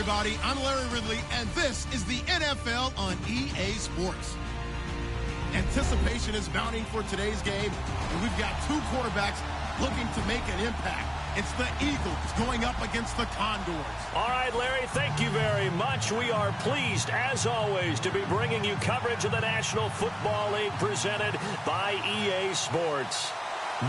everybody. I'm Larry Ridley, and this is the NFL on EA Sports. Anticipation is mounting for today's game, and we've got two quarterbacks looking to make an impact. It's the Eagles going up against the Condors. All right, Larry, thank you very much. We are pleased, as always, to be bringing you coverage of the National Football League presented by EA Sports.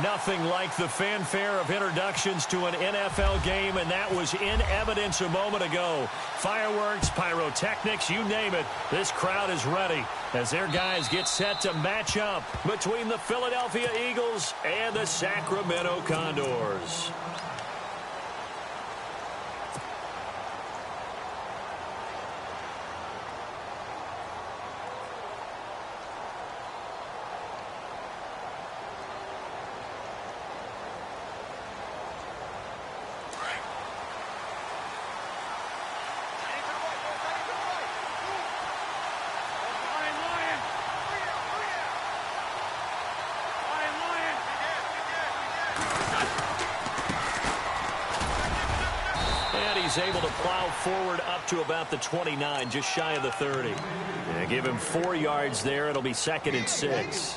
Nothing like the fanfare of introductions to an NFL game, and that was in evidence a moment ago. Fireworks, pyrotechnics, you name it. This crowd is ready as their guys get set to match up between the Philadelphia Eagles and the Sacramento Condors. He's able to plow forward up to about the 29, just shy of the 30. Yeah, give him 4 yards there. It'll be 2nd and 6.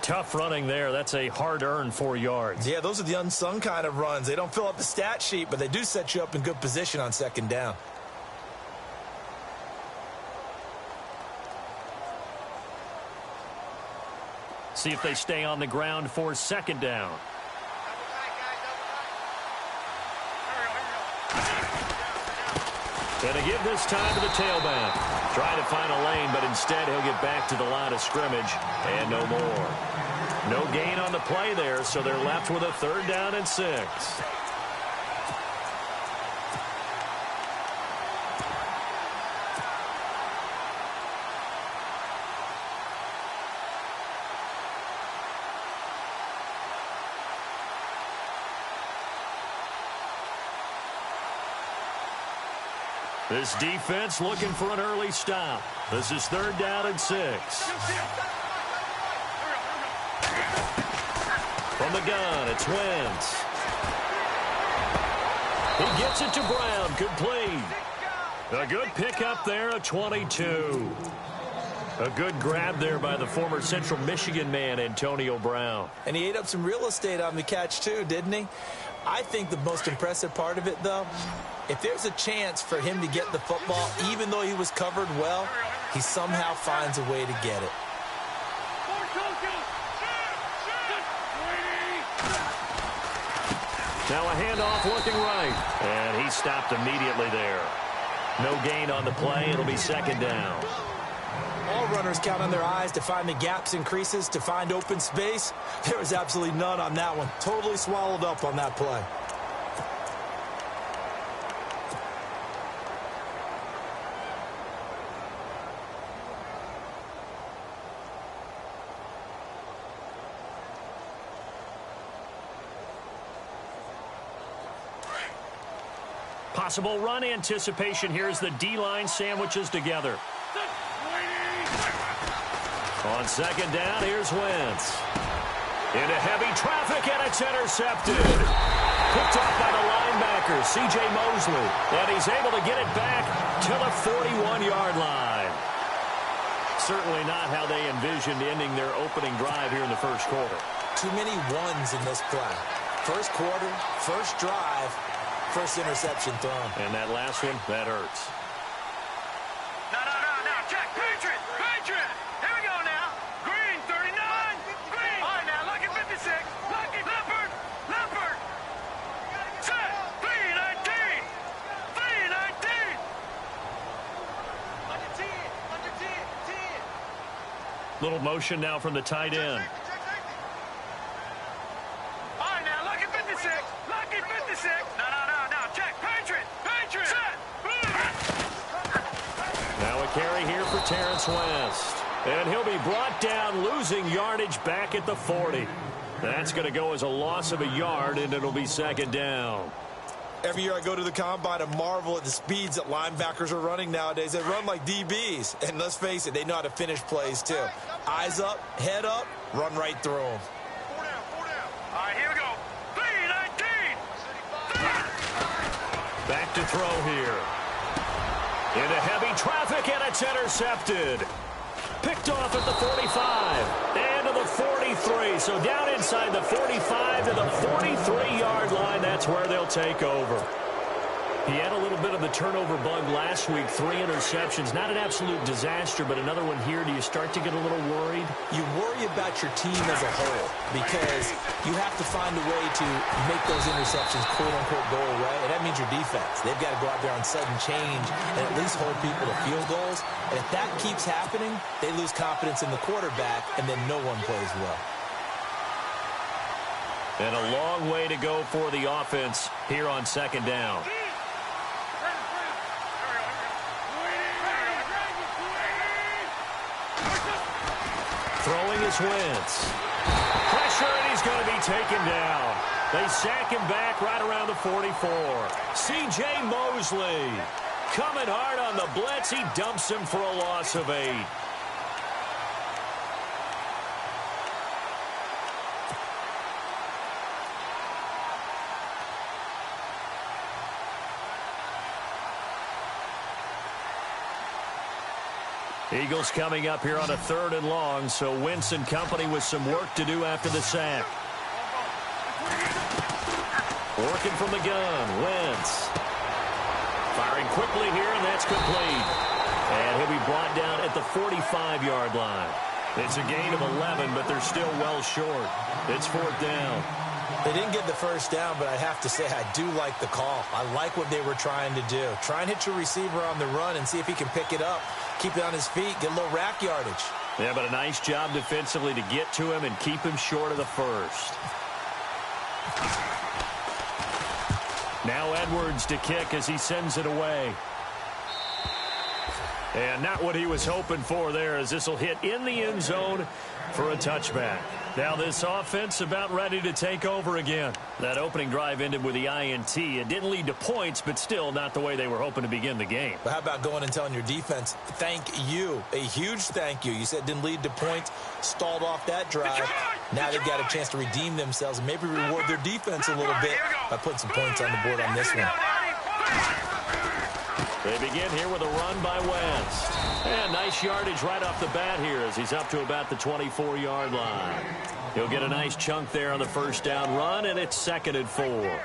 Tough running there. That's a hard-earned 4 yards. Yeah, those are the unsung kind of runs. They don't fill up the stat sheet, but they do set you up in good position on 2nd down. See if they stay on the ground for 2nd down. And to give this time to the tailback. Trying to find a lane, but instead he'll get back to the line of scrimmage and no more. No gain on the play there, so they're left with a 3rd down and 6. This defense looking for an early stop. This is 3rd down and 6. From the gun, it's Wentz. He gets it to Brown, complete. A good pickup there, a 22. A good grab there by the former Central Michigan man, Antonio Brown. And he ate up some real estate on the catch, too, didn't he? I think the most impressive part of it, though, if there's a chance for him to get the football, even though he was covered well, he somehow finds a way to get it. Now a handoff looking right. And he stopped immediately there. No gain on the play. It'll be 2nd down. All runners count on their eyes to find the gaps and creases, to find open space. There was absolutely none on that one. Totally swallowed up on that play. Possible run anticipation here as the D-line sandwiches together. On 2nd down, here's Wentz. Into heavy traffic, and it's intercepted. Picked off by the linebacker, C.J. Mosley. And he's able to get it back to the 41-yard line. Certainly not how they envisioned ending their opening drive here in the 1st quarter. Too many ones in this play. 1st quarter, 1st drive, 1st interception thrown. And that last one, that hurts. No, check, Patriot! Here we go now. Green, 39, Green. All right, now, lucky 56, lucky Leopard. Set, 319. Under 10. Little motion now from the tight end. All right, now, lucky 56. No, check, Patriot. Set. Now a carry here for Terrence West. And he'll be brought down, losing yardage back at the 40. That's going to go as a loss of a yard, and it'll be 2nd down. Every year I go to the combine and marvel at the speeds that linebackers are running nowadays. They run like DBs. And let's face it, they know how to finish plays, too. Eyes up, head up, run right through them. 4 down. All right, here we go. 319. Back to throw here. Into heavy traffic, and it's intercepted. Picked off at the 45 and to the 43. So down inside the 45 to the 43-yard line. That's where they'll take over. He had a little bit of the turnover bug last week, 3 interceptions. Not an absolute disaster, but another one here. Do you start to get a little worried? You worry about your team as a whole because you have to find a way to make those interceptions quote-unquote go away, and that means your defense. They've got to go out there on sudden change and at least hold people to field goals. And if that keeps happening, they lose confidence in the quarterback, and then no one plays well. And a long way to go for the offense here on second down. Throwing is Wentz. Pressure, and he's going to be taken down. They sack him back right around the 44. C.J. Mosley coming hard on the blitz. He dumps him for a loss of 8. Eagles coming up here on a 3rd and long, so Wentz and company with some work to do after the sack. Working from the gun, Wentz. Firing quickly here, and that's complete. And he'll be brought down at the 45-yard line. It's a gain of 11, but they're still well short. It's 4th down. They didn't get the first down, but I have to say I do like the call. I like what they were trying to do. Try and hit your receiver on the run and see if he can pick it up. Keep it on his feet, get a little rack yardage. Yeah, but a nice job defensively to get to him and keep him short of the first. Now Edwards to kick as he sends it away. And not what he was hoping for there, as this will hit in the end zone for a touchback. Now this offense about ready to take over again. That opening drive ended with the INT. It didn't lead to points, but still not the way they were hoping to begin the game. But how about going and telling your defense, thank you, a huge thank you. You said it didn't lead to points, stalled off that drive. Now they've got a chance to redeem themselves and maybe reward their defense a little bit by putting some points on the board on this one. They begin here with a run by West. And nice yardage right off the bat here as he's up to about the 24-yard line. He'll get a nice chunk there on the first down run, and it's 2nd and 4.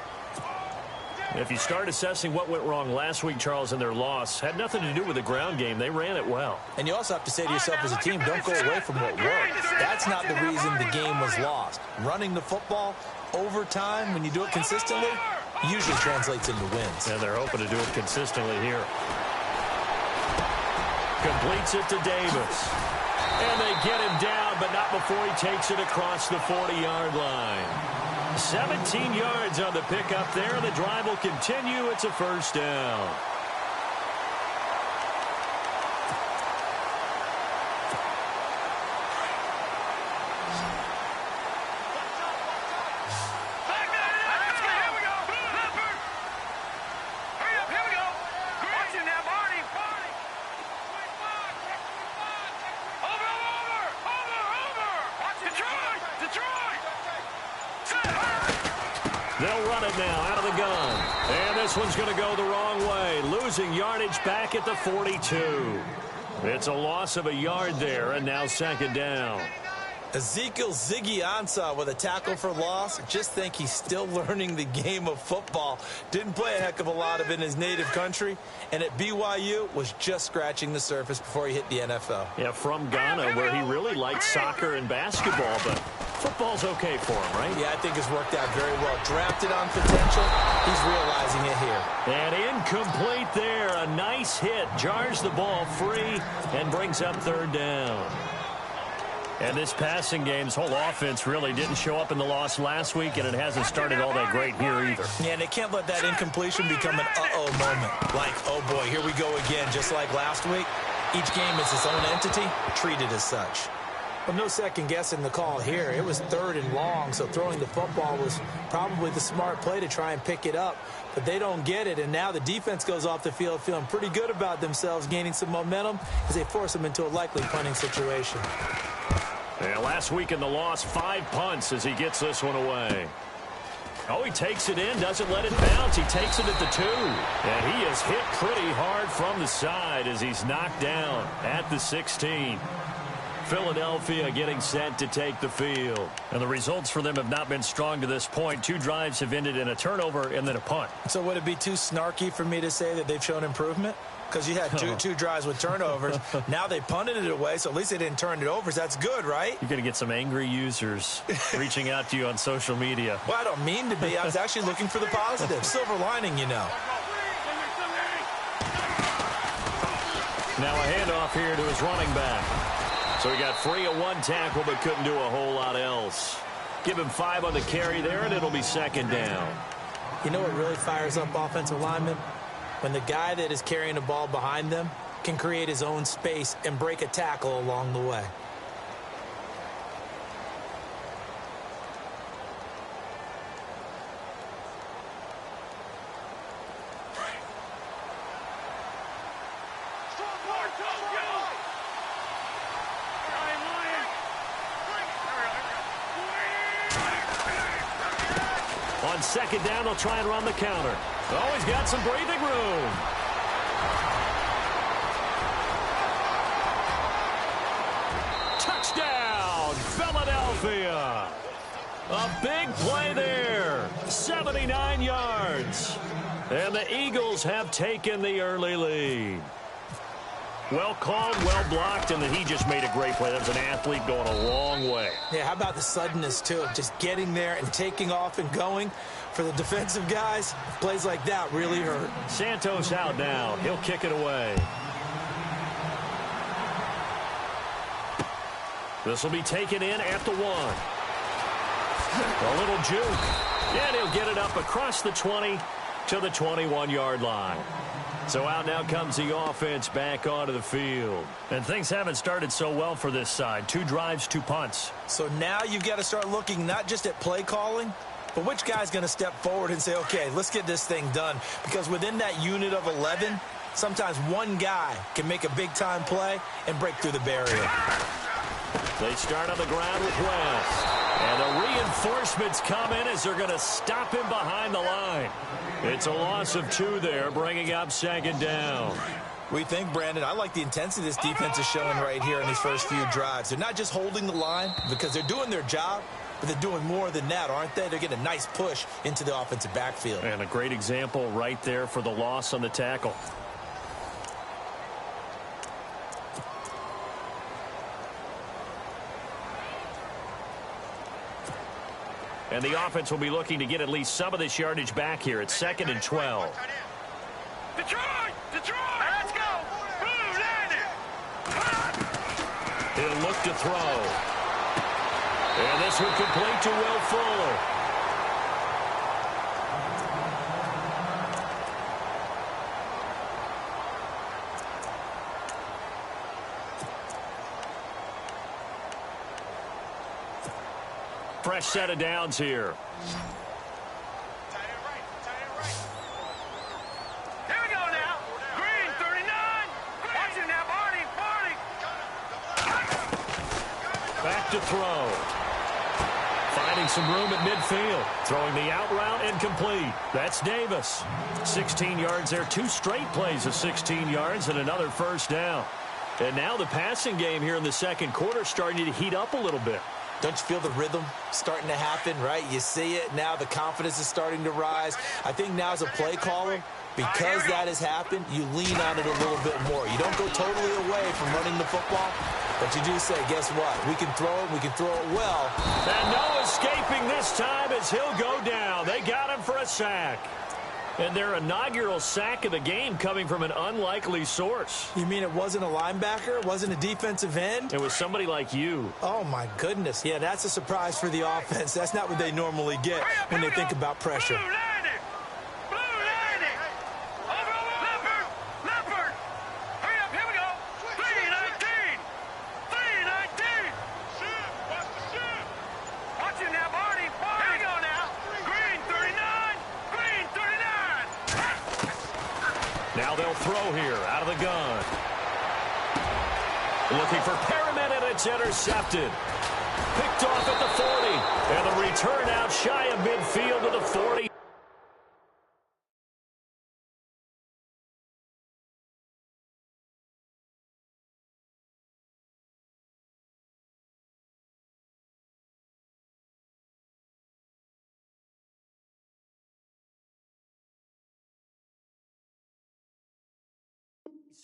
If you start assessing what went wrong last week, Charles, in their loss, had nothing to do with the ground game. They ran it well. And you also have to say to yourself as a team, don't go away from what worked. That's not the reason the game was lost. Running the football over time, when you do it consistently, usually translates into wins. And they're hoping to do it consistently here. Completes it to Davis. And they get him down, but not before he takes it across the 40-yard line. 17 yards on the pickup there. The drive will continue. It's a 1st down. They'll run it now out of the gun. And this one's going to go the wrong way. Losing yardage back at the 42. It's a loss of a yard there, and now 2nd down. Ezekiel Ziggy Ansah with a tackle for loss. Just think he's still learning the game of football. Didn't play a heck of a lot of it in his native country. And at BYU was just scratching the surface before he hit the NFL. Yeah, from Ghana, where he really liked soccer and basketball, but football's okay for him, right? Yeah, I think it's worked out very well. Drafted on potential. He's realizing it here. And incomplete there. A nice hit. Jars the ball free and brings up 3rd down. And this passing game's whole offense really didn't show up in the loss last week, and it hasn't started all that great here either. Yeah, and they can't let that incompletion become an uh-oh moment. Like, oh boy, here we go again, just like last week. Each game is its own entity, treated as such. But no second guessing the call here. It was 3rd and long, so throwing the football was probably the smart play to try and pick it up. But they don't get it, and now the defense goes off the field feeling pretty good about themselves, gaining some momentum as they force them into a likely punting situation. Yeah, last week in the loss, 5 punts as he gets this one away. Oh, he takes it in, doesn't let it bounce. He takes it at the 2. And he is hit pretty hard from the side as he's knocked down at the 16. Philadelphia getting set to take the field. And the results for them have not been strong to this point. 2 drives have ended in a turnover and then a punt. So would it be too snarky for me to say that they've shown improvement? Because you had two drives with turnovers. Now they punted it away, so at least they didn't turn it over. So that's good, right? You're going to get some angry users reaching out to you on social media. Well, I don't mean to be. I was actually looking for the positive. Silver lining, you know. Now a handoff here to his running back. So he got free of 1 tackle but couldn't do a whole lot else. Give him 5 on the carry there, and it'll be 2nd down. You know what really fires up offensive linemen? When the guy that is carrying the ball behind them can create his own space and break a tackle along the way. On 2nd down, they'll try and run the counter. Oh, he's got some breathing room. Touchdown, Philadelphia. A big play there. 79 yards. And the Eagles have taken the early lead. Well called, well blocked, and he just made a great play. That was an athlete going a long way. Yeah, how about the suddenness, too? Just getting there and taking off and going. For the defensive guys, plays like that really hurt. Santos out now. He'll kick it away. This will be taken in at the 1. A little juke. And he'll get it up across the 20 to the 21-yard line. So out now comes the offense back onto the field. And things haven't started so well for this side. 2 drives, 2 punts. So now you've got to start looking not just at play calling, but which guy's going to step forward and say, okay, let's get this thing done. Because within that unit of 11, sometimes one guy can make a big-time play and break through the barrier. They start on the ground with West. And the reinforcements come in as they're going to stop him behind the line. It's a loss of 2 there, bringing up 2nd down. We think, Brandon, I like the intensity this defense is showing right here in these first few drives. They're not just holding the line because they're doing their job, but they're doing more than that, aren't they? They're getting a nice push into the offensive backfield. And a great example right there for the loss on the tackle. And the offense will be looking to get at least some of this yardage back here. It's 2nd and 12. Detroit! Detroit! Let's go! Blue landed! He'll look to throw. And this one complete to Will Fuller. Fresh set of downs here. Here we go now. Green, 39. Watch it now, Barney. Back to throw. Finding some room at midfield. Throwing the out route and complete. That's Davis. 16 yards there. 2 straight plays of 16 yards and another 1st down. And now the passing game here in the 2nd quarter starting to heat up a little bit. Don't you feel the rhythm starting to happen, right? You see it. Now the confidence is starting to rise. I think now as a play caller, because that has happened, you lean on it a little bit more. You don't go totally away from running the football, but you do say, guess what? We can throw it. We can throw it well. And no escaping this time as he'll go down. They got him for a sack. And their inaugural sack of the game coming from an unlikely source. You mean it wasn't a linebacker? It wasn't a defensive end? It was somebody like you. Oh, my goodness. Yeah, that's a surprise for the offense. That's not what they normally get when they think about pressure. Blue landed! Blue landed! Over, Leopard! Leopard! Hurry up, here we go! 319! 319! Shoot! Watch the shoot! Watch it now, Barney! Here we go now! Green, 39! Green, 39! Now they'll throw here out of the gun. Looking for Perriman, and it's intercepted. Picked off at the 40. And the return out shy of midfield to the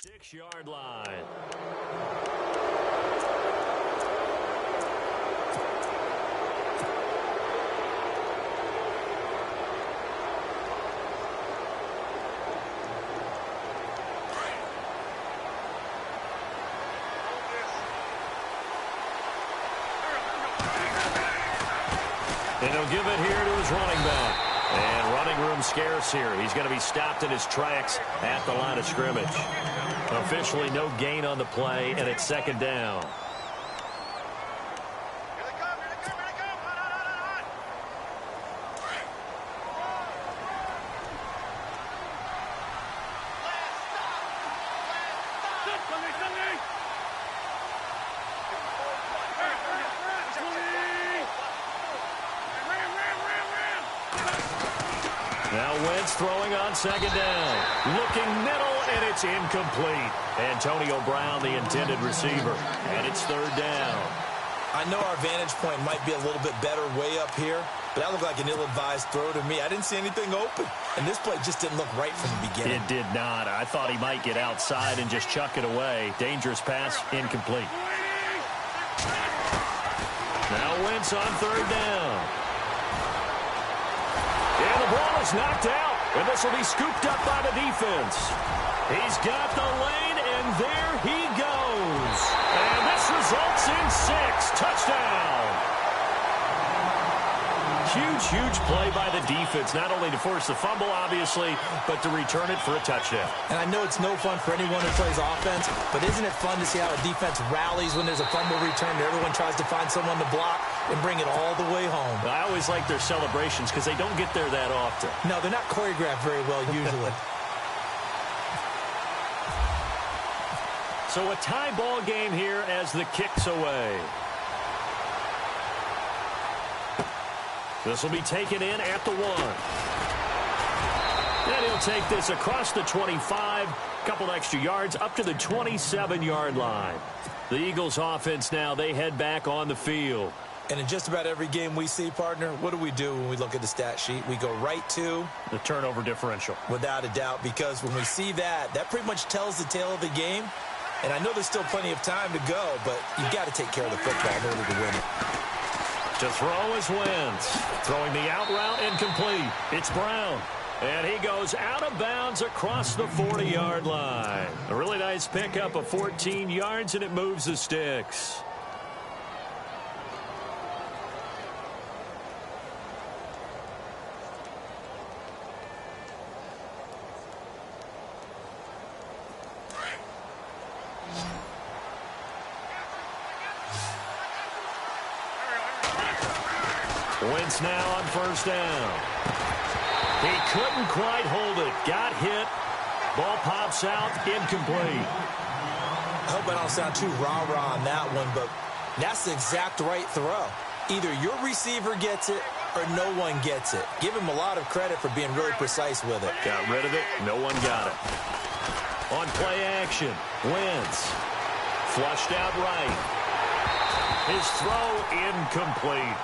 6-yard line. And he'll give it here to his running back. And running room scarce here. He's going to be stopped in his tracks at the line of scrimmage. Officially no gain on the play, and it's second down. Now Wentz throwing on second down. Looking middle, and it's incomplete. Antonio Brown, the intended receiver. And it's third down. I know our vantage point might be a little bit better way up here, but that looked like an ill-advised throw to me. I didn't see anything open. And this play just didn't look right from the beginning. It did not. I thought he might get outside and just chuck it away. Dangerous pass, incomplete. Now Wentz on third down. And the ball is knocked out, and this will be scooped up by the defense. He's got the lane, and there he goes. And this results in 6. Touchdown. Huge play by the defense, not only to force the fumble, obviously, but to return it for a touchdown. And I know it's no fun for anyone who plays offense, but isn't it fun to see how a defense rallies when there's a fumble return and everyone tries to find someone to block and bring it all the way home? I always like their celebrations because they don't get there that often. No, they're not choreographed very well usually. So a tie ball game here as the kick's away. This will be taken in at the 1. And he'll take this across the 25, couple extra yards up to the 27-yard line. The Eagles offense now, they head back on the field. And in just about every game we see, partner, what do when we look at the stat sheet? We go right to the turnover differential. Without a doubt, because when we see that, that pretty much tells the tale of the game. And I know there's still plenty of time to go, but you've got to take care of the football in order to win it. To throw is Wentz. Throwing the out route incomplete. It's Brown. And he goes out of bounds across the 40-yard line. A really nice pickup of 14 yards, and it moves the sticks. Wentz now on first down. He couldn't quite hold it. Got hit. Ball pops out. Incomplete. I hope I don't sound too rah-rah on that one, but that's the exact right throw. Either your receiver gets it or no one gets it. Give him a lot of credit for being really precise with it. Got rid of it. No one got it. On play action, Wentz. Flushed out right. His throw incomplete.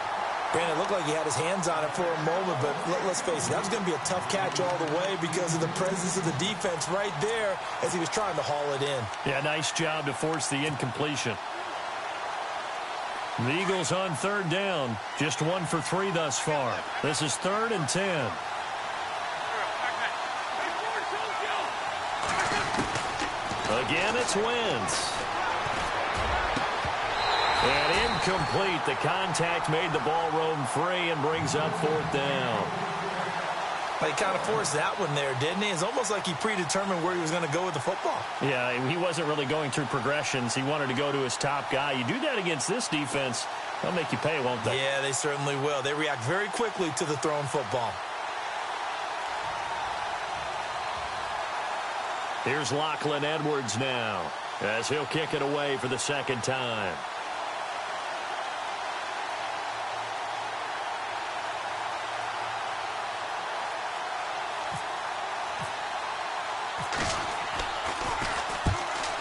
Brandon, it looked like he had his hands on it for a moment, but let's face it, that was going to be a tough catch all the way because of the presence of the defense right there as he was trying to haul it in. Yeah, nice job to force the incompletion. The Eagles on third down, just 1 for 3 thus far. This is 3rd and 10. Again, it's Wentz. And incomplete. The contact made the ball roam free and brings up 4th down. He kind of forced that one there, didn't he? It's almost like he predetermined where he was going to go with the football. Yeah, he wasn't really going through progressions. He wanted to go to his top guy. You do that against this defense, they'll make you pay, won't they? Yeah, they certainly will. They react very quickly to the thrown football. Here's Lachlan Edwards now as he'll kick it away for the second time.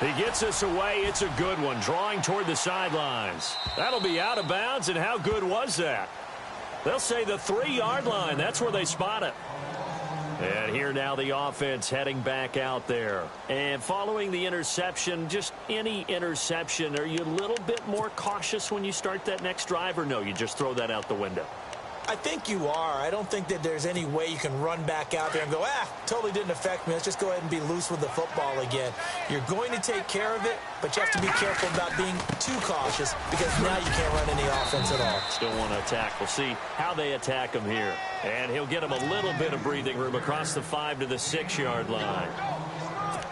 He gets us away. It's a good one, drawing toward the sidelines. That'll be out of bounds, and how good was that? They'll say the 3-yard line. That's where they spot it. And here now the offense heading back out there. And following the interception, just any interception, are you a little bit more cautious when you start that next drive, or no, you just throw that out the window? I think you are. I don't think that there's any way you can run back out there and go, totally didn't affect me. Let's just go ahead and be loose with the football again. You're going to take care of it, but you have to be careful about being too cautious because now you can't run any offense at all. Still want to attack. We'll see how they attack him here. And he'll get him a little bit of breathing room across the 5 to the 6-yard line.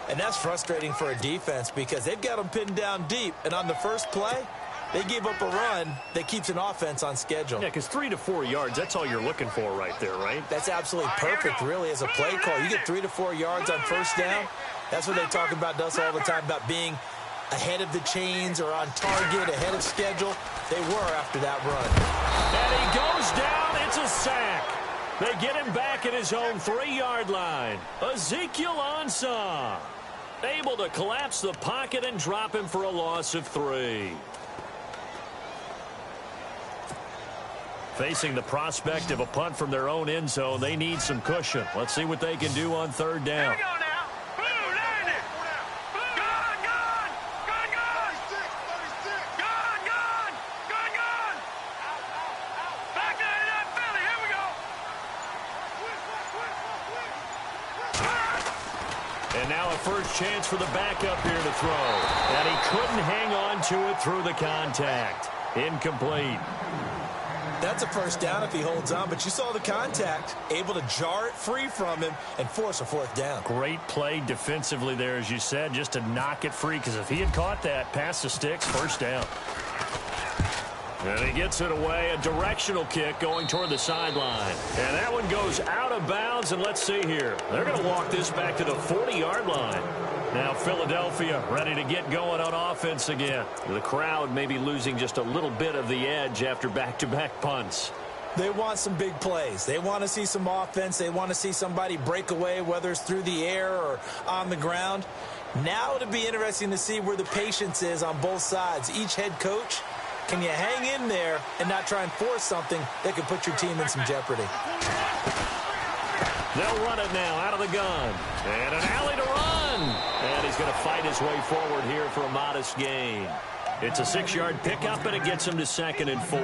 And that's frustrating for a defense because they've got them pinned down deep. And on the first play, they gave up a run that keeps an offense on schedule. Yeah, because 3 to 4 yards, that's all you're looking for right there, right? That's absolutely perfect, really, as a play call. You get 3 to 4 yards on first down. That's what they talk about us all the time, about being ahead of the chains or on target, ahead of schedule. They were after that run. And he goes down. It's a sack. They get him back at his own 3-yard line. Ezekiel Ansah able to collapse the pocket and drop him for a loss of 3. Facing the prospect of a punt from their own end zone, they need some cushion. Let's see what they can do on 3rd down. Here we go now. Blue, landing. Gone, gone. Gone, gone. Gone, gone. Gone, gone. Back 99 Philly. Here we go. And now a first chance for the backup here to throw. And he couldn't hang on to it through the contact. Incomplete. That's a first down if he holds on, but you saw the contact, able to jar it free from him and force a 4th down. Great play defensively there, as you said, just to knock it free, because if he had caught that, past the sticks, 1st down. And he gets it away, a directional kick going toward the sideline. And that one goes out of bounds, and let's see here. They're going to walk this back to the 40-yard line. Now Philadelphia ready to get going on offense again. The crowd may be losing just a little bit of the edge after back-to-back punts. They want some big plays. They want to see some offense. They want to see somebody break away, whether it's through the air or on the ground. Now it'll be interesting to see where the patience is on both sides. Each head coach, can you hang in there and not try and force something that could put your team in some jeopardy? They'll run it now out of the gun. And an alley to run. And he's going to fight his way forward here for a modest gain. It's a 6-yard pickup, and it gets him to 2nd and 4.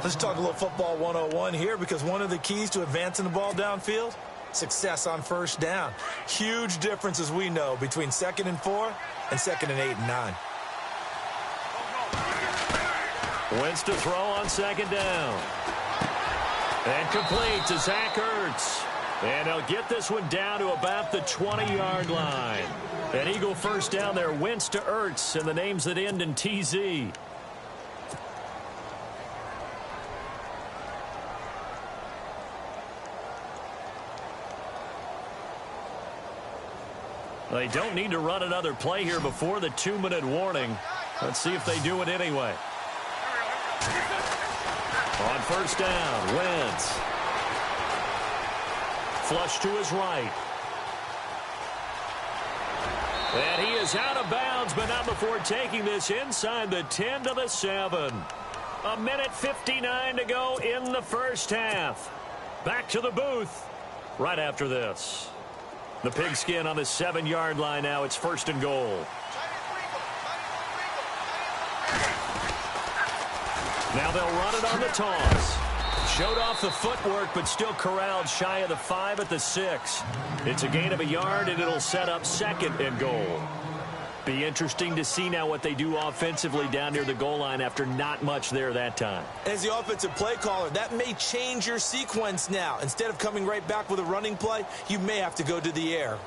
Let's talk a little football 101 here, because one of the keys to advancing the ball downfield, success on 1st down. Huge difference, as we know, between 2nd and 4 and 2nd and 8 and 9. Wentz to throw on 2nd down. And complete to Zach Ertz. And they'll get this one down to about the 20-yard line. An Eagle 1st down there, Wentz to Ertz, and the names that end in TZ. They don't need to run another play here before the 2-minute warning. Let's see if they do it anyway. On 1st down, Wentz. Flush to his right. And he is out of bounds, but not before taking this inside the 10 to the 7. 1:59 to go in the 1st half. Back to the booth right after this. The Pigskin on the 7-yard line now. It's 1st and goal. Now they'll run it on the toss. Showed off the footwork, but still corralled shy of the 5 at the 6. It's a gain of a yard, and it'll set up 2nd and goal. Be interesting to see now what they do offensively down near the goal line after not much there that time. As the offensive play caller, that may change your sequence now. Instead of coming right back with a running play, you may have to go to the air.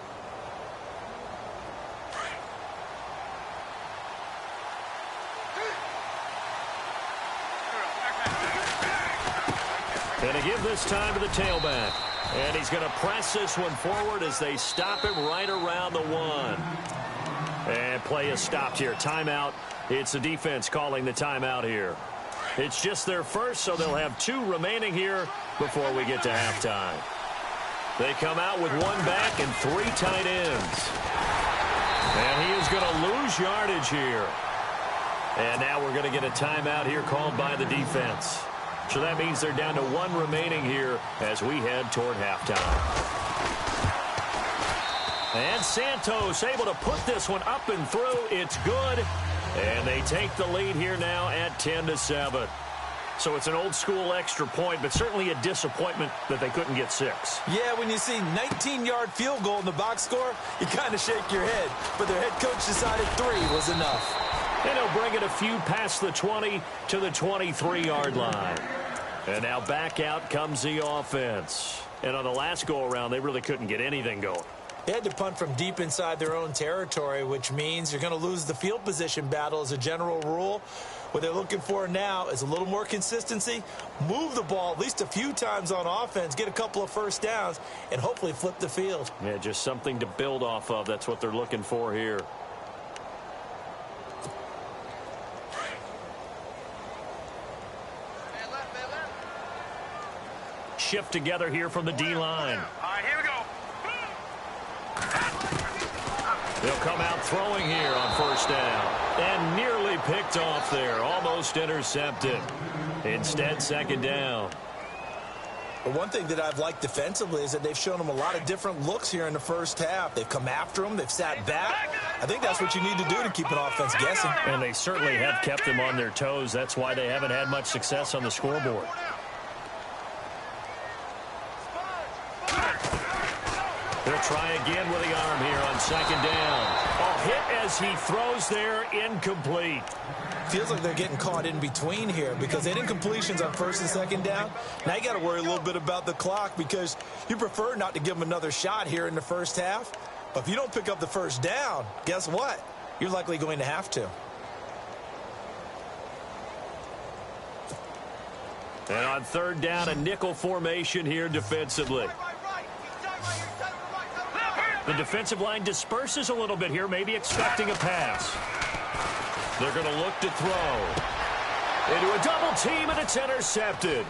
And to give this time to the tailback. And he's going to press this one forward as they stop him right around the 1. And play is stopped here. Timeout. It's the defense calling the timeout here. It's just their first, so they'll have 2 remaining here before we get to halftime. They come out with 1 back and 3 tight ends. And he is going to lose yardage here. And now we're going to get a timeout here called by the defense. So that means they're down to 1 remaining here as we head toward halftime. And Santos able to put this one up and through. It's good. And they take the lead here now at 10-7. So it's an old-school extra point, but certainly a disappointment that they couldn't get 6. Yeah, when you see 19-yard field goal in the box score, you kind of shake your head. But their head coach decided 3 was enough. And he'll bring it a few past the 20 to the 23-yard line. And now back out comes the offense. And on the last go-around, they really couldn't get anything going. They had to punt from deep inside their own territory, which means you're going to lose the field position battle as a general rule. What they're looking for now is a little more consistency, move the ball at least a few times on offense, get a couple of first downs, and hopefully flip the field. Yeah, just something to build off of. That's what they're looking for here. Shift together here from the D-line. All right, here we go. They'll come out throwing here on first down. And nearly picked off there. Almost intercepted. Instead, second down. But one thing that I've liked defensively is that they've shown them a lot of different looks here in the first half. They've come after them. They've sat back. I think that's what you need to do to keep an offense guessing. And they certainly have kept them on their toes. That's why they haven't had much success on the scoreboard. They'll try again with the arm here on second down. A hit as he throws there, incomplete. Feels like they're getting caught in between here because they didn't completions on first and second down. Now you got to worry a little bit about the clock because you prefer not to give them another shot here in the first half. But if you don't pick up the first down, guess what? You're likely going to have to. And on third down, a nickel formation here defensively. The defensive line disperses a little bit here, maybe expecting a pass. They're going to look to throw. Into a double team, and it's intercepted.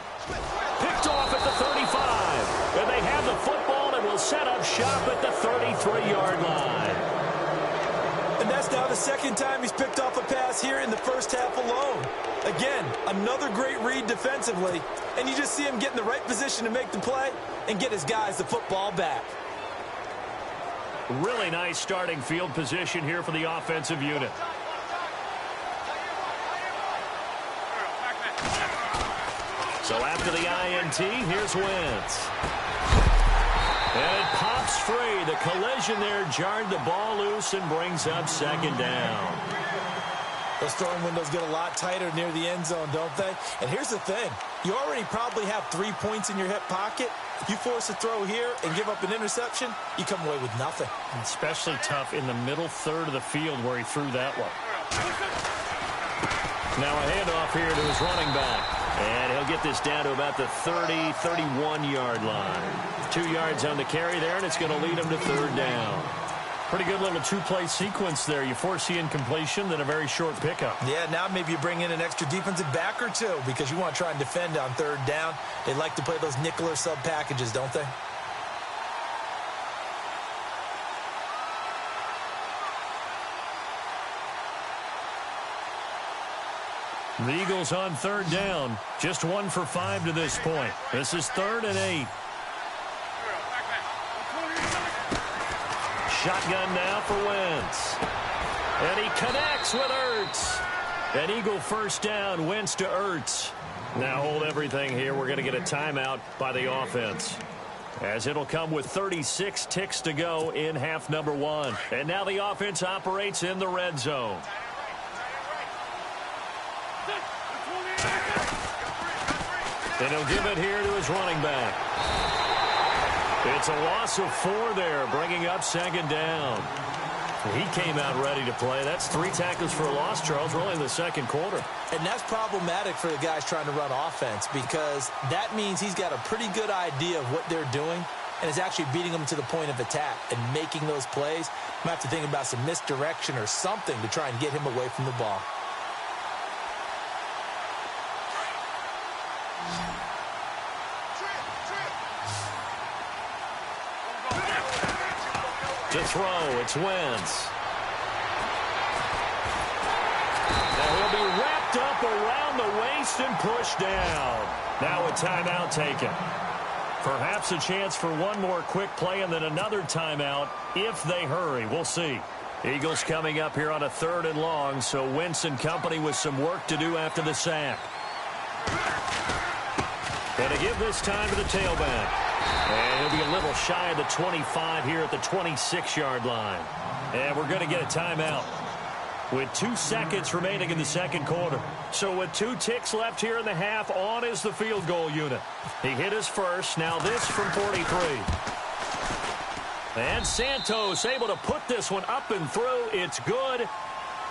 Picked off at the 35. And they have the football and will set up shop at the 33-yard line. And that's now the second time he's picked off a pass here in the first half alone. Again, another great read defensively. And you just see him get in the right position to make the play and get his guys the football back. Really nice starting field position here for the offensive unit. So after the INT, here's Wentz. And it pops free. The collision there jarred the ball loose and brings up second down. Those throwing windows get a lot tighter near the end zone, don't they? And here's the thing. You already probably have 3 points in your hip pocket. You force a throw here and give up an interception, you come away with nothing. Especially tough in the middle third of the field where he threw that one. Now a handoff here to his running back. And he'll get this down to about the 30, 31-yard line. 2 yards on the carry there, and it's going to lead him to third down. Pretty good little two-play sequence there. You force the incompletion, then a very short pickup. Yeah, now maybe you bring in an extra defensive back or two because you want to try and defend on third down. They like to play those nickel or sub packages, don't they? The Eagles on third down. Just 1 for 5 to this point. This is 3rd and 8. Shotgun now for Wentz. And he connects with Ertz. An Eagle first down, Wentz to Ertz. Now hold everything here. We're going to get a timeout by the offense, as it'll come with 36 ticks to go in half number 1. And now the offense operates in the red zone. And he'll give it here to his running back. It's a loss of 4 there, bringing up second down. He came out ready to play. That's 3 tackles for a loss, Charles, really in the second quarter. And that's problematic for the guys trying to run offense because that means he's got a pretty good idea of what they're doing and is actually beating them to the point of attack and making those plays. Might have to think about some misdirection or something to try and get him away from the ball. To throw, it's Wentz. Now he'll be wrapped up around the waist and pushed down. Now a timeout taken. Perhaps a chance for one more quick play and then another timeout if they hurry. We'll see. Eagles coming up here on a 3rd and long, so Wentz and company with some work to do after the sack. Going to give this time to the tailback. And he'll be a little shy of the 25 here at the 26-yard line. And we're going to get a timeout with 2 seconds remaining in the second quarter. So with 2 ticks left here in the half, on is the field goal unit. He hit his first. Now this from 43. And Santos able to put this one up and through. It's good.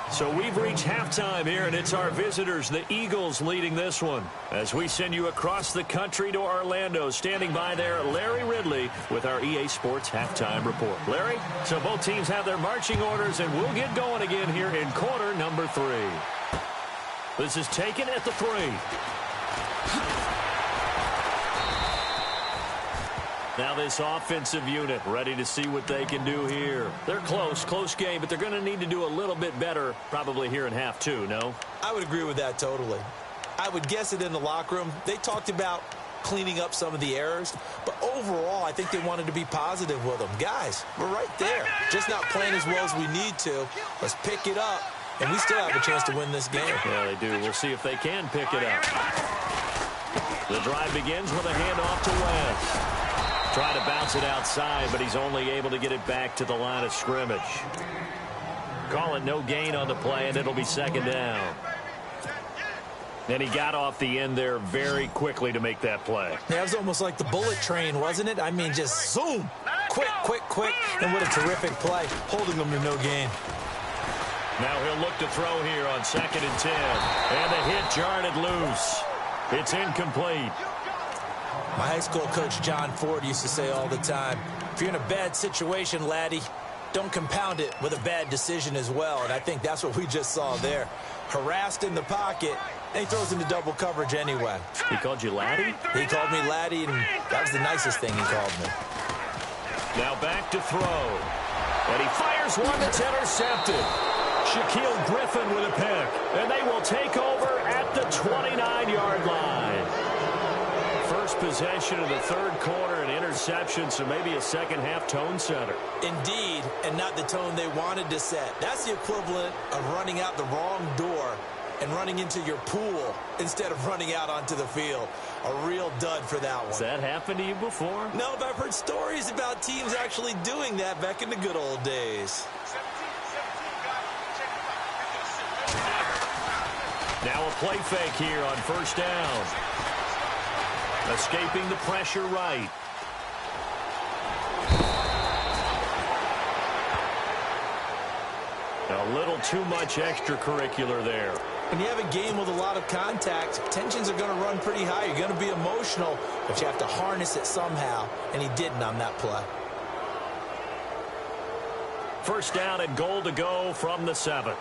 So we've reached halftime here, and it's our visitors, the Eagles, leading this one. As we send you across the country to Orlando, standing by there, Larry Ridley with our EA Sports Halftime Report. Larry, so both teams have their marching orders, and we'll get going again here in quarter number 3. This is taken at the 3. Now this offensive unit ready to see what they can do here. They're close game, but they're going to need to do a little bit better probably here in half 2, no? I would agree with that totally. I would guess it in the locker room. They talked about cleaning up some of the errors, but overall I think they wanted to be positive with them. Guys, we're right there. Just not playing as well as we need to. Let's pick it up, and we still have a chance to win this game. Yeah, they do. We'll see if they can pick it up. The drive begins with a handoff to West. Try to bounce it outside, but he's only able to get it back to the line of scrimmage. Call it no gain on the play, and it'll be 2nd down. And he got off the end there very quickly to make that play. Yeah, it was almost like the bullet train, wasn't it? I mean, just zoom. Quick, and what a terrific play, holding them to no gain. Now he'll look to throw here on 2nd and 10. And the hit jarred it loose. It's incomplete. My high school coach, John Ford, used to say all the time, if you're in a bad situation, laddie, don't compound it with a bad decision as well. And I think that's what we just saw there. Harassed in the pocket, and he throws into double coverage anyway. He called you laddie? He called me laddie, and that was the nicest thing he called me. Now back to throw. And he fires one that's intercepted. Shaquille Griffin with a pick. And they will take over at the 29-yard line. First possession of the 3rd quarter, an interception, so maybe a second-half tone setter. Indeed, and not the tone they wanted to set. That's the equivalent of running out the wrong door and running into your pool instead of running out onto the field. A real dud for that one. Has that happened to you before? No, but I've heard stories about teams actually doing that back in the good old days. Now a play fake here on 1st down. Escaping the pressure right. A little too much extracurricular there. When you have a game with a lot of contact, tensions are going to run pretty high. You're going to be emotional, but you have to harness it somehow, and he didn't on that play. 1st down and goal to go from the 7.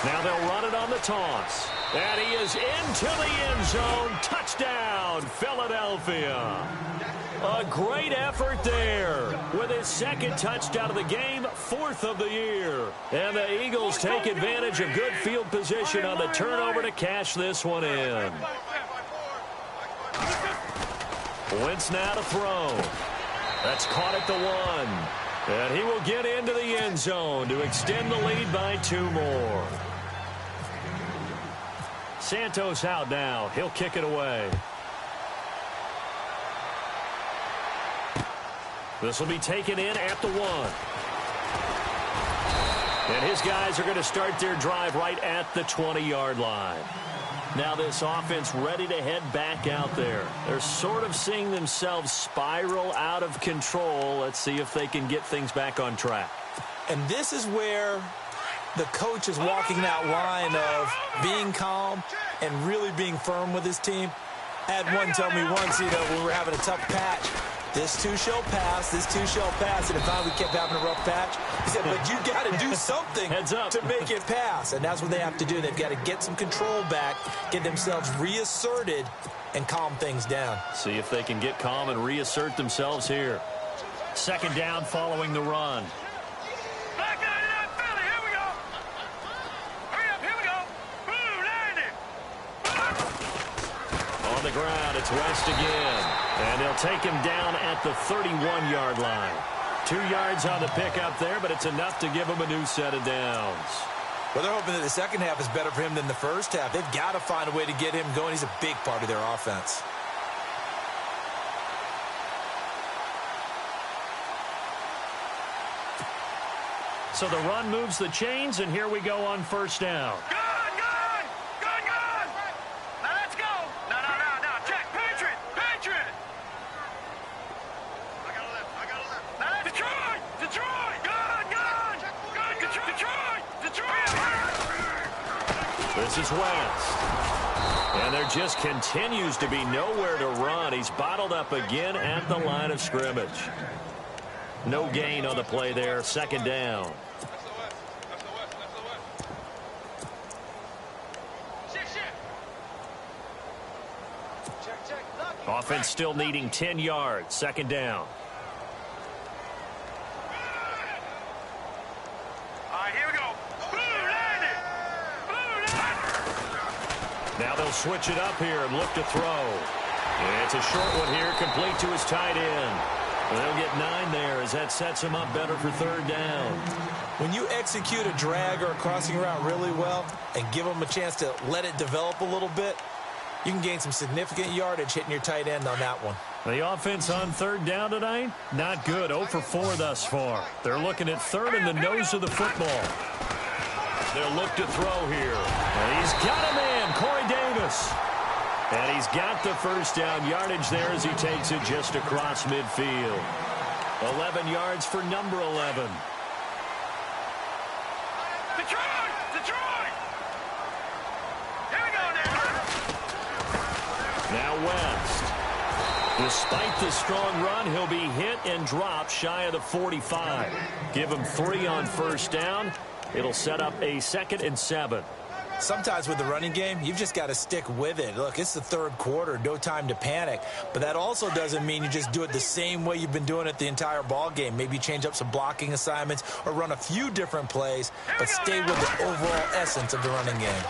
Now they'll run it on the toss. And he is into the end zone. Touchdown, Philadelphia. A great effort there with his 2nd touchdown of the game, 4th of the year. And the Eagles take advantage of good field position on the turnover to cash this one in. Wentz now to throw. That's caught at the 1. And he will get into the end zone to extend the lead by 2 more. Santos out now. He'll kick it away. This will be taken in at the 1. And his guys are going to start their drive right at the 20-yard line. Now this offense ready to head back out there. They're sort of seeing themselves spiral out of control. Let's see if they can get things back on track. And this is where the coach is walking that line of being calm and really being firm with his team. I had one tell me once, when we were having a tough patch, this too shall pass, this too shall pass. And if we kept having a rough patch, he said, but you got to do something to make it pass. And that's what they have to do. They've got to get some control back, get themselves reasserted, and calm things down. See if they can get calm and reassert themselves here. 2nd down following the run. Back out of that Philly. Here we go. Hurry up. Here we go. Blue 90. the ground. It's West again. And they'll take him down at the 31-yard line. 2 yards on the pickup there, but it's enough to give him a new set of downs. Well, they're hoping that the second half is better for him than the first half. They've got to find a way to get him going. He's a big part of their offense. So the run moves the chains, and here we go on first down. Good! Now let's go! No, check! Patriot! I got a left. Now let's Detroit! Good! Detroit! This is West. And there just continues to be nowhere to run. He's bottled up again at the line of scrimmage. No gain on the play there. Second down. Offense still needing 10 yards. Second down. All right, here we go. Blue landed. Now they'll switch it up here and look to throw. And it's a short one here, complete to his tight end. They'll get 9 there as that sets him up better for third down. When you execute a drag or a crossing route really well and give them a chance to let it develop a little bit, you can gain some significant yardage hitting your tight end on that one. The offense on third down tonight, not good. 0 for 4 thus far. They're looking at third in the nose of the football. They'll look to throw here. And he's got a man, Corey Davis. And he's got the first down yardage there as he takes it just across midfield. 11 yards for number 11. Detroit! Here we go Now West. Despite the strong run, he'll be hit and dropped shy of the 45. Give him 3 on first down. It'll set up a 2nd and 7. Sometimes with the running game, you've just got to stick with it. Look, it's the third quarter, no time to panic. But that also doesn't mean you just do it the same way you've been doing it the entire ball game. Maybe change up some blocking assignments or run a few different plays, but stay with the overall essence of the running game.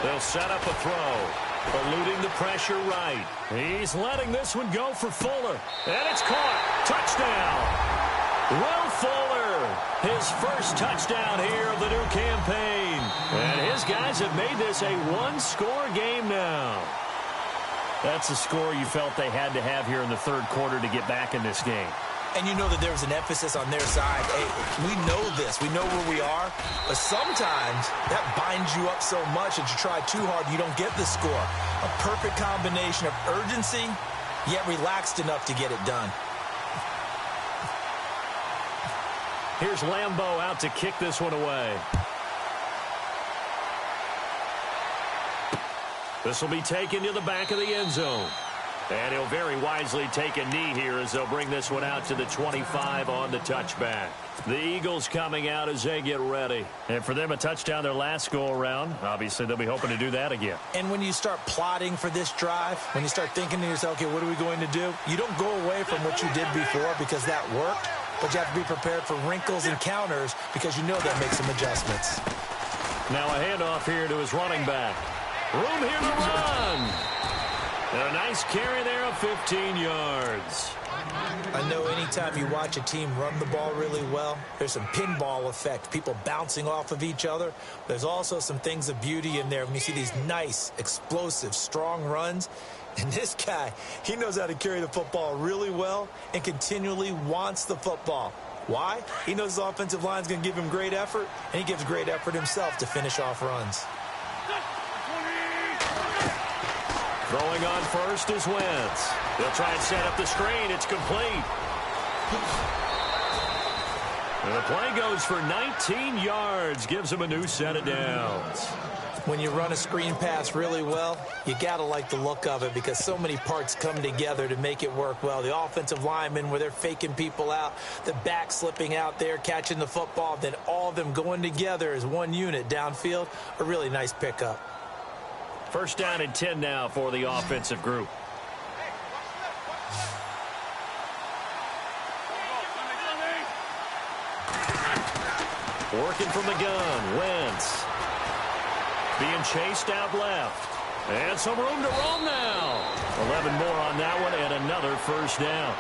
They'll set up a throw, eluding the pressure right. He's letting this one go for Fuller, and it's caught. Touchdown! Will Fuller, his first touchdown here of the new campaign. And his guys have made this a one-score game now. That's a score you felt they had to have here in the third quarter to get back in this game. And you know that there was an emphasis on their side. Hey, we know this. We know where we are. But sometimes that binds you up so much that you try too hard, you don't get the score. A perfect combination of urgency, yet relaxed enough to get it done. Here's Lambeau out to kick this one away. This will be taken to the back of the end zone. And he'll very wisely take a knee here as they'll bring this one out to the 25 on the touchback. The Eagles coming out as they get ready. And for them, a touchdown their last go-around. Obviously, they'll be hoping to do that again. And when you start plotting for this drive, when you start thinking to yourself, okay, what are we going to do? You don't go away from what you did before because that worked. But you have to be prepared for wrinkles and counters because you know they'll make some adjustments. Now a handoff here to his running back. Room here to run. And a nice carry there of 15 yards. I know anytime you watch a team run the ball really well, there's some pinball effect, people bouncing off of each other. There's also some things of beauty in there when you see these nice, explosive, strong runs. And this guy, he knows how to carry the football really well and continually wants the football. Why? He knows his offensive line is going to give him great effort, and he gives great effort himself to finish off runs. Throwing on first is Wentz. They'll try and set up the screen. It's complete. And the play goes for 19 yards. Gives him a new set of downs. When you run a screen pass really well, you got to like the look of it because so many parts come together to make it work well. The offensive linemen where they're faking people out, the back slipping out there, catching the football, then all of them going together as one unit downfield. A really nice pickup. First down and 10 now for the offensive group. Working from the gun, Wentz. Being chased out left. And some room to roam now. 11 more on that one and another first down.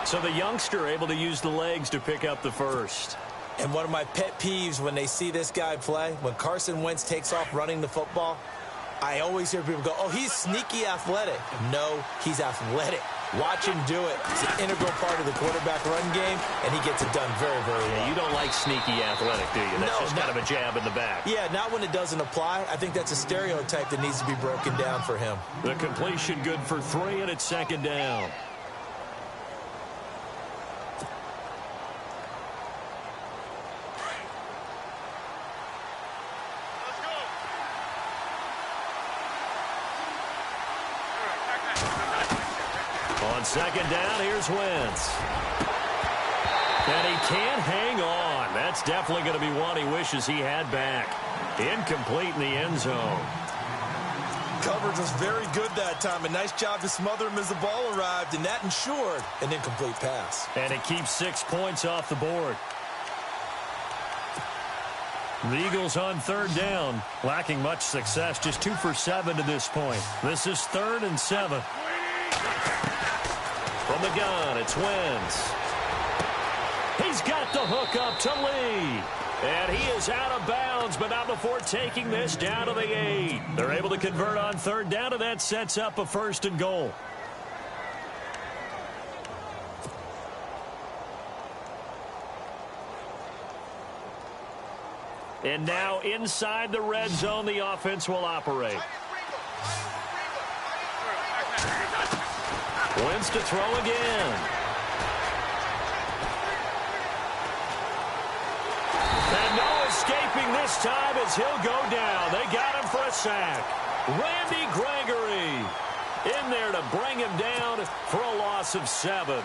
So the youngster able to use the legs to pick up the first. And one of my pet peeves when they see this guy play, when Carson Wentz takes off running the football, I always hear people go, oh, he's sneaky athletic. No, he's athletic. Watch him do it. It's an integral part of the quarterback run game, and he gets it done very, very well. Yeah, you don't like sneaky athletic, do you? That's just kind of a jab in the back. Yeah, not when it doesn't apply. I think that's a stereotype that needs to be broken down for him. The completion good for 3, and it's second down. On second down, here's Wentz. And he can't hang on. That's definitely going to be one he wishes he had back. Incomplete in the end zone. Coverage was very good that time. A nice job to smother him as the ball arrived, and that ensured an incomplete pass. And it keeps 6 points off the board. The Eagles on third down, lacking much success, just 2 for 7 to this point. This is 3rd and 7. From the gun, it's Wentz. He's got the hook up to Lee. And he is out of bounds, but not before taking this down to the 8. They're able to convert on third down, and that sets up a 1st and goal. And now inside the red zone, the offense will operate. Wentz to throw again. And no escaping this time as he'll go down. They got him for a sack. Randy Gregory in there to bring him down for a loss of 7.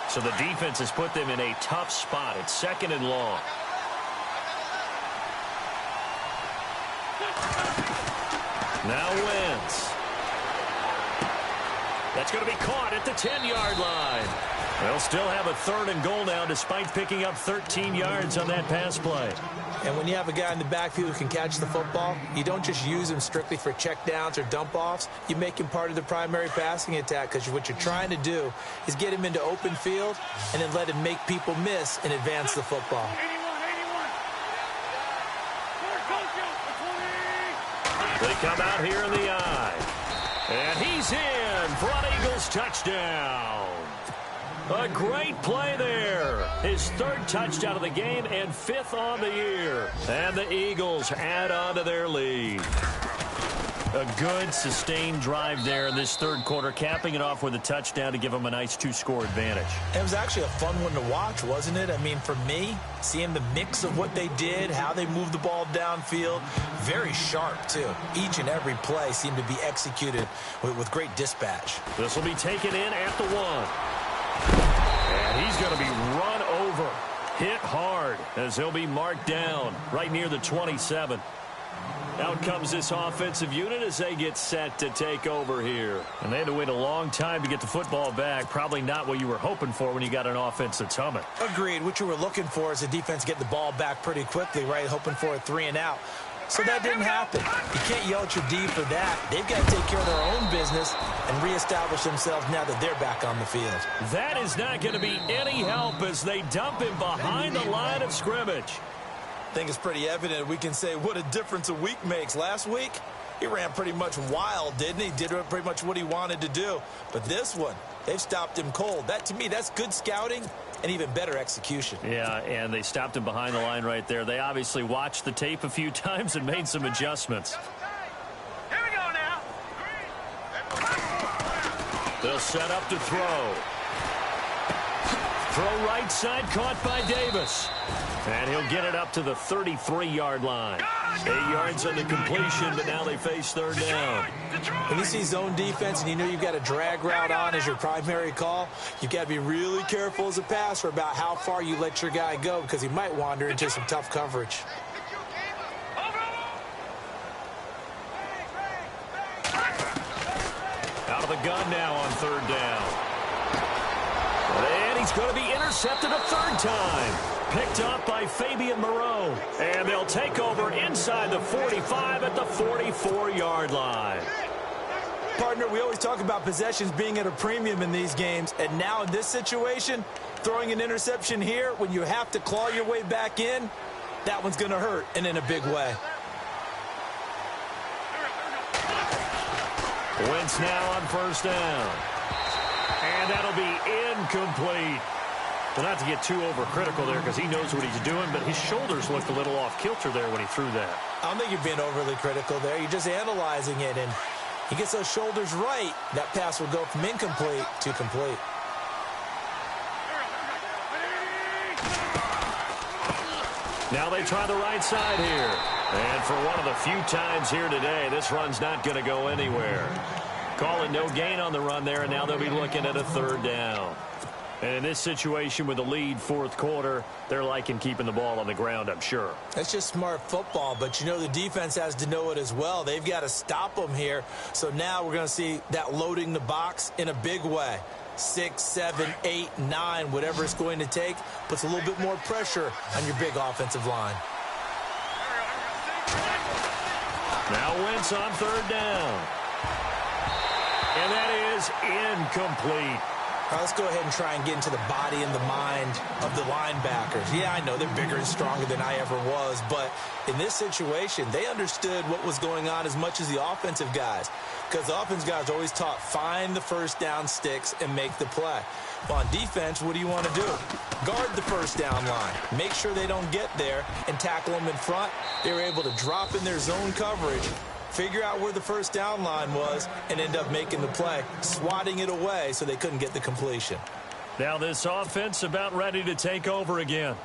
So the defense has put them in a tough spot. It's 2nd and long. Now Wentz. That's going to be caught at the 10-yard line. They'll still have a 3rd and goal now despite picking up 13 yards on that pass play. And when you have a guy in the backfield who can catch the football, you don't just use him strictly for checkdowns or dump-offs. You make him part of the primary passing attack because what you're trying to do is get him into open field and then let him make people miss and advance the football. They come out here in the eye. And he's in for an Eagles touchdown. A great play there. His 3rd touchdown of the game and 5th on the year. And the Eagles add on to their lead. A good, sustained drive there in this 3rd quarter, capping it off with a touchdown to give them a nice 2-score advantage. It was actually a fun one to watch, wasn't it? I mean, for me, seeing the mix of what they did, how they moved the ball downfield, very sharp, too. Each and every play seemed to be executed with great dispatch. This will be taken in at the 1. And he's going to be run over, hit hard, as he'll be marked down right near the 27. Out comes this offensive unit as they get set to take over here. And they had to wait a long time to get the football back. Probably not what you were hoping for when you got an offense that's humming. Agreed. What you were looking for is the defense get the ball back pretty quickly, right? Hoping for a 3 and out. So that didn't happen. You can't yell at your D for that. They've got to take care of their own business and reestablish themselves now that they're back on the field. That is not going to be any help as they dump him behind the line of scrimmage. I think it's pretty evident. We can say what a difference a week makes. Last week, he ran pretty much wild, didn't he? Did pretty much what he wanted to do. But this one, they've stopped him cold. That, to me, that's good scouting and even better execution. Yeah, and they stopped him behind the line right there. They obviously watched the tape a few times and made some adjustments. Here we go now. They'll set up to throw. Throw right side, caught by Davis. And he'll get it up to the 33-yard line. 8 yards on the completion, but now they face 3rd down. When you see zone defense and you know you've got a drag route on as your primary call, you've got to be really careful as a passer about how far you let your guy go because he might wander into some tough coverage. Out of the gun now on 3rd down. And he he's going to be intercepted a third time. Picked up by Fabian Moreau. And they'll take over inside the 45 at the 44-yard line. Partner, we always talk about possessions being at a premium in these games. And now in this situation, throwing an interception here when you have to claw your way back in, that one's going to hurt, and in a big way. Wentz now on first down. And that'll be incomplete. Well, not to get too overcritical there because he knows what he's doing, but his shoulders looked a little off kilter there when he threw that. I don't think you're being overly critical there. You're just analyzing it, and he gets those shoulders right. That pass will go from incomplete to complete. Now they try the right side here. And for one of the few times here today, this run's not going to go anywhere. Call it no gain on the run there, and now they'll be looking at a third down. And in this situation with the lead fourth quarter, they're liking keeping the ball on the ground, I'm sure. That's just smart football, but you know the defense has to know it as well. They've got to stop them here. So now we're going to see that loading the box in a big way. 6, 7, 8, 9, whatever it's going to take, puts a little bit more pressure on your big offensive line. Now Wentz on third down. And that is incomplete. All right, let's go ahead and try and get into the body and the mind of the linebackers. Yeah, I know they're bigger and stronger than I ever was, but in this situation, they understood what was going on as much as the offensive guys, because the offensive guys are always taught, find the first down sticks and make the play. Well, on defense, what do you want to do? Guard the first down line. Make sure they don't get there and tackle them in front. They were able to drop in their zone coverage, figure out where the first down line was, and end up making the play, swatting it away so they couldn't get the completion. Now this offense about ready to take over again.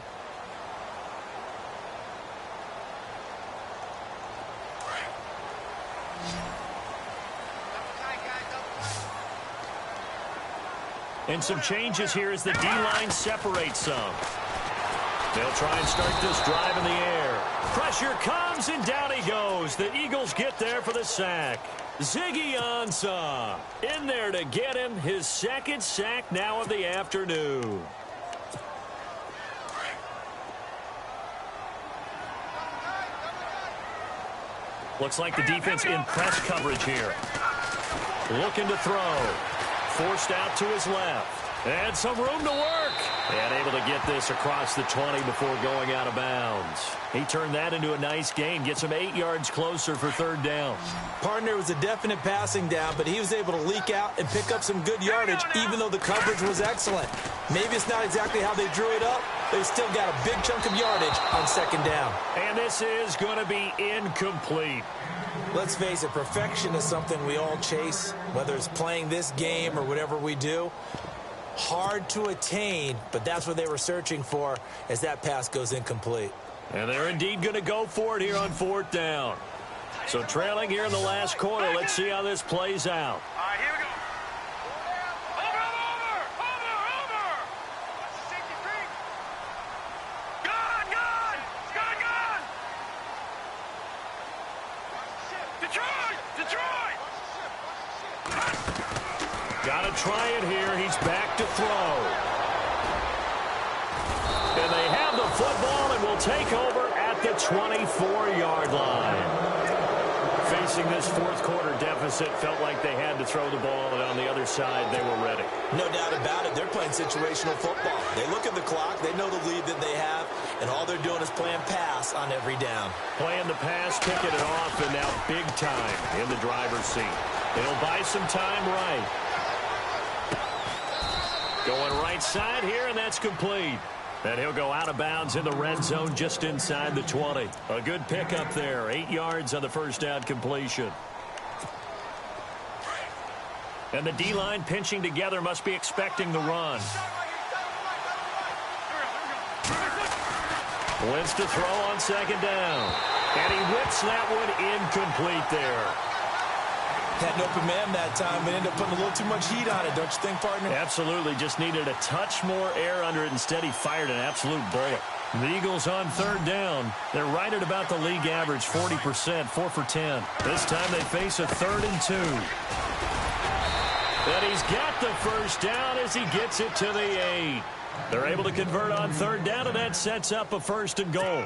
And some changes here as the D-line separates some. They'll try and start this drive in the air. Pressure comes, and down he goes. The Eagles get there for the sack. Ziggy Ansah in there to get him. His second sack now of the afternoon. Looks like the defense in press coverage here. Looking to throw. Forced out to his left. And some room to work. And able to get this across the 20 before going out of bounds. He turned that into a nice gain. Gets him 8 yards closer for third down. Partner was a definite passing down, but he was able to leak out and pick up some good yardage, even though the coverage was excellent. Maybe it's not exactly how they drew it up, but he still got a big chunk of yardage on second down. And this is going to be incomplete. Let's face it, perfection is something we all chase, whether it's playing this game or whatever we do. Hard to attain, but that's what they were searching for as that pass goes incomplete. And they're indeed going to go for it here on fourth down. So trailing here in the last quarter, let's see how this plays out. All right, here we go. Over. Safety free. Gone. Detroit. Got to try it here. He's back to throw. And they have the football and will take over at the 24-yard line. Facing this fourth quarter deficit, felt like they had to throw the ball, and on the other side, they were ready. No doubt about it. They're playing situational football. They look at the clock. They know the lead that they have, and all they're doing is playing pass on every down. Playing the pass, kicking it off, and now big time in the driver's seat. It'll buy some time right. Going right side here, and that's complete. And he'll go out of bounds in the red zone just inside the 20. A good pickup there. 8 yards on the first down completion. And the D-line pinching together must be expecting the run. Wentz to throw on second down. And he whips that one incomplete there. Had an open man that time, but ended up putting a little too much heat on it, don't you think, partner? Absolutely. Just needed a touch more air under it. Instead, he fired an absolute bullet. The Eagles on third down. They're right at about the league average, 40%, 4 for 10. This time they face a 3rd and 2. And he's got the first down as he gets it to the 8. They're able to convert on third down, and that sets up a 1st and goal.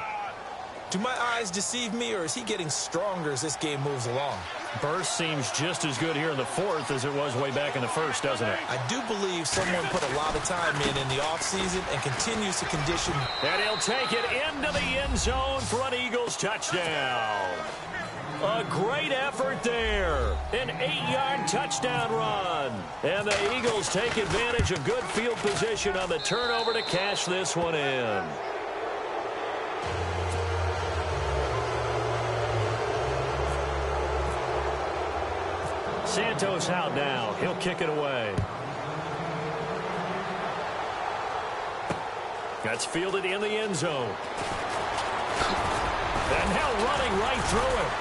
Do my eyes deceive me, or is he getting stronger as this game moves along? Burst seems just as good here in the 4th as it was way back in the 1st, doesn't it? I do believe someone put a lot of time in the offseason and continues to condition. And he'll take it into the end zone for an Eagles touchdown. A great effort there. An 8-yard touchdown run. And the Eagles take advantage of good field position on the turnover to cash this one in. Santos out now. He'll kick it away. That's fielded in the end zone. And now running right through it.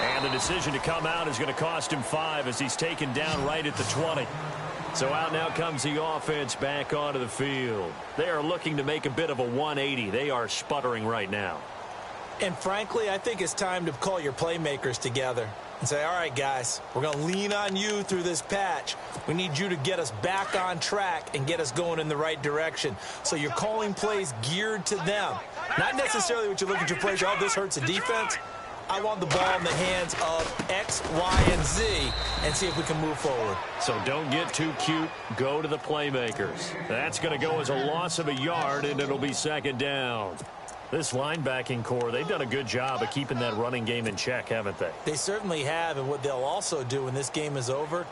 And the decision to come out is going to cost him 5 as he's taken down right at the 20. So out now comes the offense back onto the field. They are looking to make a bit of a 180. They are sputtering right now. And frankly, I think it's time to call your playmakers together and say, all right, guys, we're going to lean on you through this patch. We need you to get us back on track and get us going in the right direction. So you're calling plays geared to them. Not necessarily what you look at your plays, oh, this hurts the defense. I want the ball in the hands of X, Y, and Z and see if we can move forward. So don't get too cute. Go to the playmakers. That's going to go as a loss of a yard, and it'll be 2nd down. This linebacking core, they've done a good job of keeping that running game in check, haven't they? They certainly have, and what they'll also do when this game is over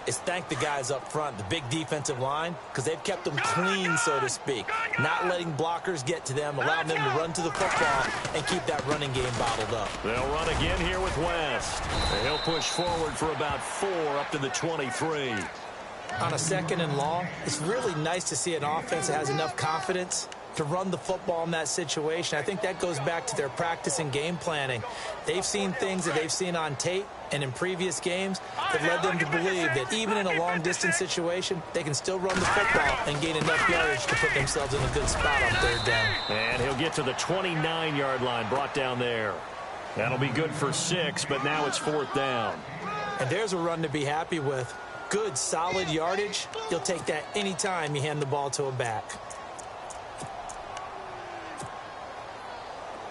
is thank the guys up front, the big defensive line, because they've kept them clean, so to speak. Not letting blockers get to them, allowing them to run to the football and keep that running game bottled up. They'll run again here with West. And he'll push forward for about 4 up to the 23. On a 2nd and long, it's really nice to see an offense that has enough confidence to run the football in that situation. I think that goes back to their practice and game planning. They've seen things that they've seen on tape and in previous games that led them to believe that even in a long-distance situation, they can still run the football and gain enough yardage to put themselves in a good spot on 3rd down. And he'll get to the 29-yard line, brought down there. That'll be good for 6, but now it's 4th down. And there's a run to be happy with. Good, solid yardage. You'll take that anytime you hand the ball to a back.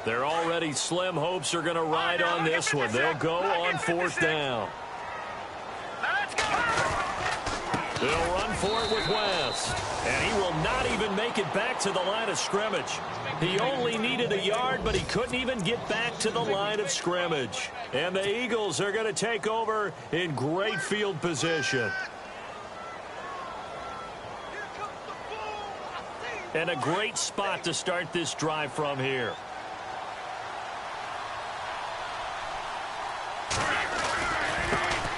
They're already slim hopes are going to ride on this one. They'll go on 4th down. They'll run for it with West. And he will not even make it back to the line of scrimmage. He only needed a yard, but he couldn't even get back to the line of scrimmage. And the Eagles are going to take over in great field position. And a great spot to start this drive from here.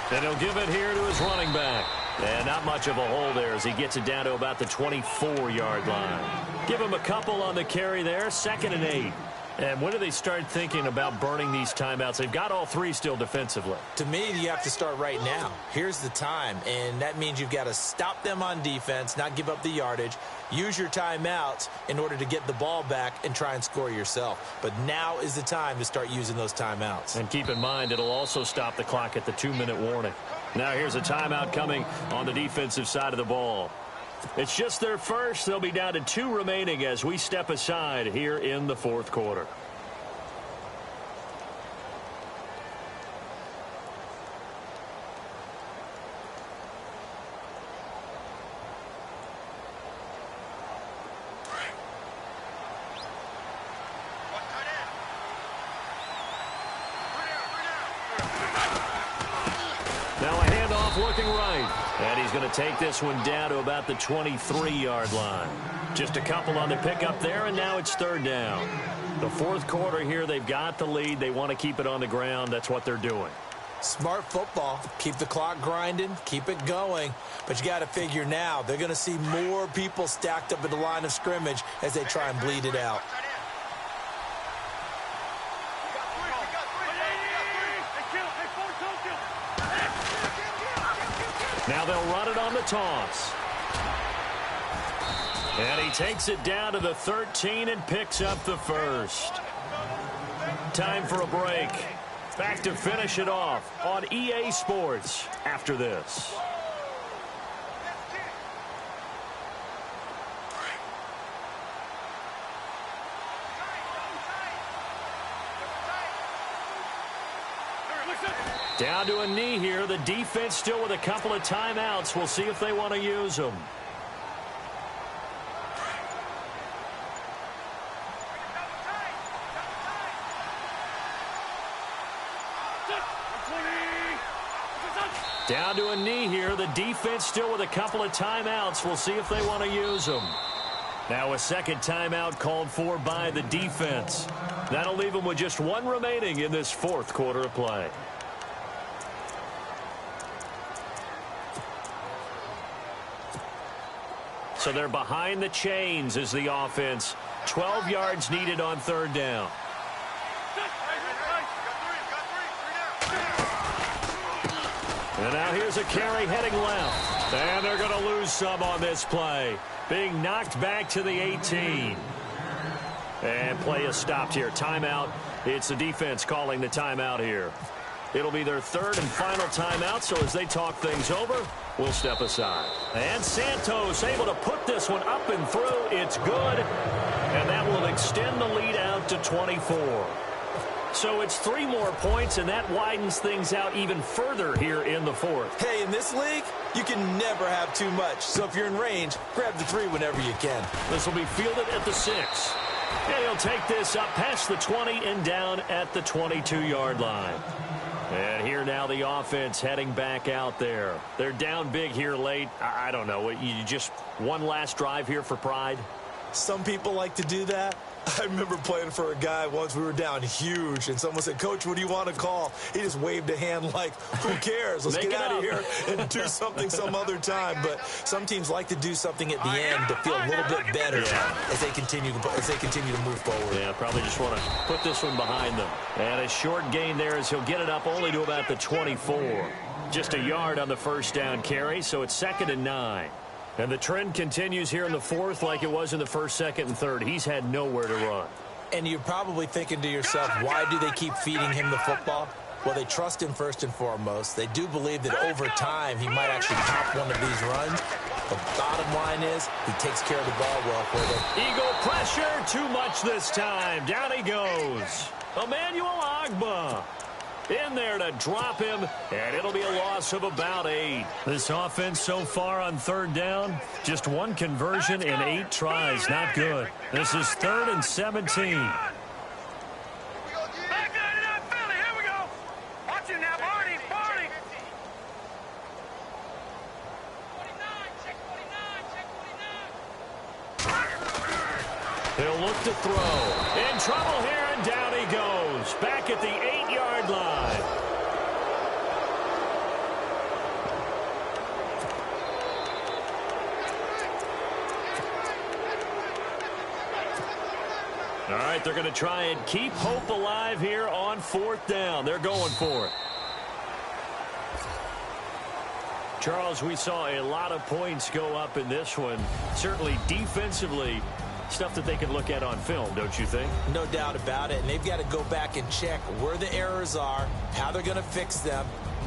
And he'll give it here to his running back. And not much of a hole there as he gets it down to about the 24-yard line. Give him a couple on the carry there, 2nd and 8. And when do they start thinking about burning these timeouts? They've got all 3 still defensively. To me, you have to start right now. Here's the time, and that means you've got to stop them on defense, not give up the yardage, use your timeouts in order to get the ball back and try and score yourself. But now is the time to start using those timeouts. And keep in mind, it'll also stop the clock at the 2-minute warning. Now here's a timeout coming on the defensive side of the ball. It's just their first. They'll be down to 2 remaining as we step aside here in the 4th quarter. Now a handoff looking right. And he's going to take this one down to about the 23-yard line. Just a couple on the pickup there, and now it's 3rd down. The 4th quarter here, they've got the lead. They want to keep it on the ground. That's what they're doing. Smart football. Keep the clock grinding. Keep it going. But you got to figure now, they're going to see more people stacked up at the line of scrimmage as they try and bleed it out. Now they'll run it on the toss. And he takes it down to the 13 and picks up the 1st. Time for a break. Back to finish it off on EA Sports after this. Down to a knee here. The defense still with a couple of timeouts. We'll see if they want to use them. Down to a knee here. The defense still with a couple of timeouts. We'll see if they want to use them. Now a second timeout called for by the defense. That'll leave them with just one remaining in this fourth quarter of play. So they're behind the chains as the offense. 12 yards needed on third down. And now here's a carry heading left. And they're going to lose some on this play. Being knocked back to the 18. And play is stopped here. Timeout. It's the defense calling the timeout here. It'll be their third and final timeout, so as they talk things over, we'll step aside. And Santos able to put this one up and through. It's good. And that will extend the lead out to 24. So it's 3 more points, and that widens things out even further here in the fourth. Hey, in this league, you can never have too much. So if you're in range, grab the 3 whenever you can. This will be fielded at the 6. And he'll take this up past the 20 and down at the 22-yard line. And here now the offense heading back out there. They're down big here late. I don't know. You just one last drive here for pride? Some people like to do that. I remember playing for a guy once. We were down huge, and someone said, "Coach, what do you want to call?" He just waved a hand like, who cares? Let's get out of here and do something some other time. But some teams like to do something at the end to feel a little bit better as they continue to move forward. Yeah, probably just want to put this one behind them. And a short gain there as he'll get it up only to about the 24. Just a yard on the first down carry, so it's 2nd and 9. And the trend continues here in the fourth like it was in the first, second, and third. He's had nowhere to run. And you're probably thinking to yourself, why do they keep feeding him the football? Well, they trust him first and foremost. They do believe that over time he might actually pop one of these runs. The bottom line is he takes care of the ball well for them. Eagle pressure, too much this time. Down he goes. Emmanuel Ogbah in there to drop him, and it'll be a loss of about 8. This offense so far on third down, just 1 conversion in 8 tries. Not good. This is 3rd and 17. Back there to that Philly. Here we go. Watch him now, Barney. Barney. 49. Check 49. Check 49. He'll look to throw. In trouble here, and down he goes. Back at the 8-yard line. All right, they're going to try and keep hope alive here on 4th down. They're going for it. Charles, we saw a lot of points go up in this one. Certainly defensively, stuff that they can look at on film, don't you think? No doubt about it. And they've got to go back and check where the errors are, how they're going to fix them,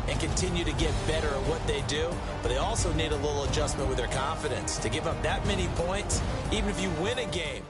and continue to get better at what they do. But they also need a little adjustment with their confidence. To give up that many points, even if you win a game,